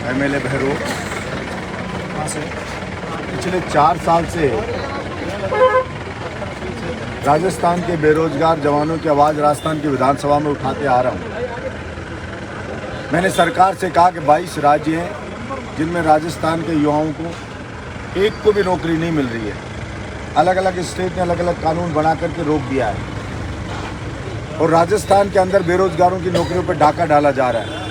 MLA Behror. पिछले 4 साल से राजस्थान के बेरोजगार जवानों की आवाज़ राजस्थान की विधानसभा में उठाते आ रहा हूँ। मैंने सरकार से कहा कि 22 राज्य हैं जिनमें राजस्थान के युवाओं को एक को भी नौकरी नहीं मिल रही है। अलग अलग स्टेट ने अलग अलग कानून बना करके रोक दिया है और राजस्थान के अंदर बेरोजगारों की नौकरियों पर डाका डाला जा रहा है।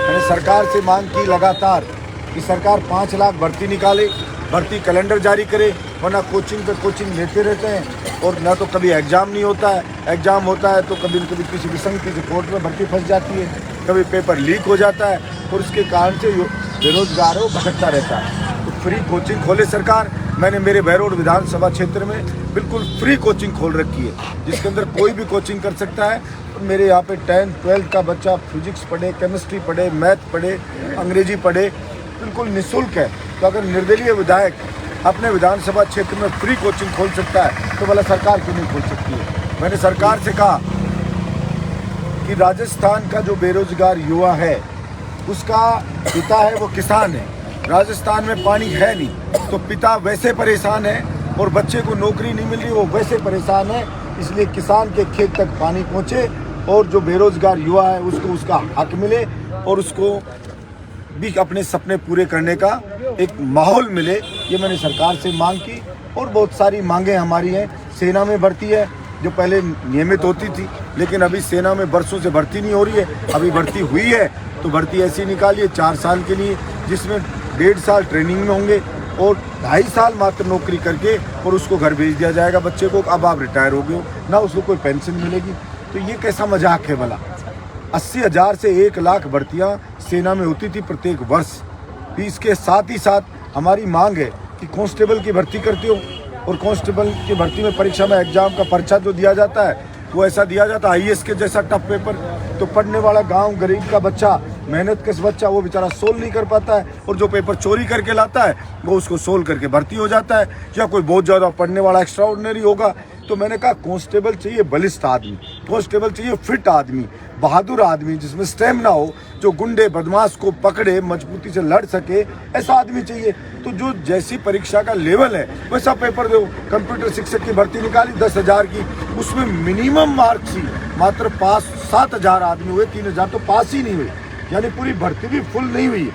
मैंने सरकार से मांग की लगातार कि सरकार 5 लाख भर्ती निकाले, भर्ती कैलेंडर जारी करे, वरना कोचिंग पे कोचिंग लेते रहते हैं और ना तो कभी एग्ज़ाम नहीं होता है, एग्ज़ाम होता है तो कभी न कभी किसी विसंगति से कोर्ट में भर्ती फंस जाती है, कभी पेपर लीक हो जाता है और उसके कारण से बेरोजगार हो भटकता रहता है। तो फ्री कोचिंग खोले सरकार। मैंने मेरे बहरोड विधानसभा क्षेत्र में बिल्कुल फ्री कोचिंग खोल रखी है जिसके अंदर कोई भी कोचिंग कर सकता है। मेरे यहाँ पे 10th 12th का बच्चा फिजिक्स पढ़े, केमिस्ट्री पढ़े, मैथ पढ़े, अंग्रेजी पढ़े, बिल्कुल निःशुल्क है। तो अगर निर्दलीय विधायक अपने विधानसभा क्षेत्र में फ्री कोचिंग खोल सकता है तो भला सरकार क्यों नहीं खोल सकती है। मैंने सरकार से कहा कि राजस्थान का जो बेरोजगार युवा है उसका पिता है वो किसान है, राजस्थान में पानी है नहीं तो पिता वैसे परेशान है और बच्चे को नौकरी नहीं मिल रही वो वैसे परेशान है। इसलिए किसान के खेत तक पानी पहुँचे और जो बेरोजगार युवा है उसको उसका हक मिले और उसको भी अपने सपने पूरे करने का एक माहौल मिले। ये मैंने सरकार से मांग की और बहुत सारी मांगें हमारी हैं। सेना में भर्ती है जो पहले नियमित होती थी लेकिन अभी सेना में बरसों से भर्ती नहीं हो रही है। अभी भर्ती हुई है तो भर्ती ऐसी निकालिए 4 साल के लिए जिसमें 1.5 साल ट्रेनिंग में होंगे और 2.5 साल मात्र नौकरी करके और उसको घर भेज दिया जाएगा बच्चे को। अब आप रिटायर हो गए हो ना, उसको कोई पेंशन मिलेगी। तो ये कैसा मजाक है भला। 80,000 से 1 लाख भर्तियाँ सेना में होती थी प्रत्येक वर्ष। इसके साथ ही साथ हमारी मांग है कि कांस्टेबल की भर्ती करते हो और कांस्टेबल की भर्ती में परीक्षा में एग्जाम का पर्चा जो दिया जाता है वो ऐसा दिया जाता है IAS के जैसा टफ पेपर। तो पढ़ने वाला गांव गरीब का बच्चा, मेहनत कश बच्चा, वो बेचारा सोल्व नहीं कर पाता है और जो पेपर चोरी करके लाता है वो उसको सोल्व करके भर्ती हो जाता है। या कोई बहुत ज़्यादा पढ़ने वाला एक्स्ट्रा ऑर्डिनरी होगा तो मैंने कहा कांस्टेबल चाहिए बलिष्ठ आदमी, कांस्टेबल चाहिए फिट आदमी, बहादुर आदमी जिसमें स्टेमिना हो, जो गुंडे बदमाश को पकड़े मजबूती से लड़ सके, ऐसा आदमी चाहिए। तो जो जैसी परीक्षा का लेवल है वैसा पेपर दो। कंप्यूटर शिक्षक की भर्ती निकाली 10,000 की, उसमें मिनिमम मार्क्स ही मात्र पास 7,000 आदमी हुए, 3,000 तो पास ही नहीं हुए, यानी पूरी भर्ती भी फुल नहीं हुई।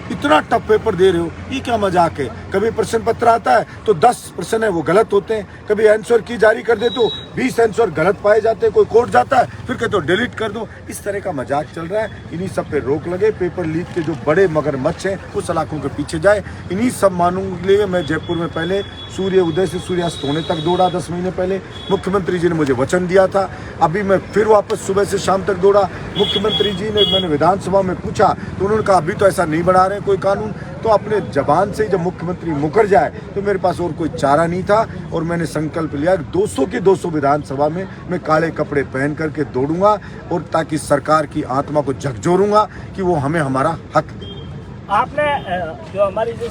इतना टफ पेपर दे रहे हो, ये क्या मजाक है। कभी प्रश्न पत्र आता है तो 10 प्रश्न है वो गलत होते हैं, कभी आंसर की जारी कर दे तो 20 आंसर गलत पाए जाते हैं, कोई कोर्ट जाता है फिर कहते हो डिलीट कर दो। इस तरह का मजाक चल रहा है। इन्हीं सब पे रोक लगे। पेपर लीक के जो बड़े मगरमच्छ हैं वो सलाखों के पीछे जाए। इन्हीं सब मानों के लिए मैं जयपुर में पहले सूर्य उदय से सूर्यास्त होने तक दौड़ा। 10 महीने पहले मुख्यमंत्री जी ने मुझे वचन दिया था, अभी मैं फिर वापस सुबह से शाम तक दौड़ा। मुख्यमंत्री जी ने, मैंने विधानसभा में पूछा तो उन्होंने कहा अभी तो ऐसा नहीं बना रहे कोई कानून। तो अपने जबान से जब मुख्यमंत्री मुकर जाए तो मेरे पास और कोई चारा नहीं था और मैंने संकल्प लिया 200 के 200 विधानसभा में मैं काले कपड़े पहन करके दौड़ूंगा और ताकि सरकार की आत्मा को झकझोरूंगा कि वो हमें हमारा हक दे। आपने जो हमारी जो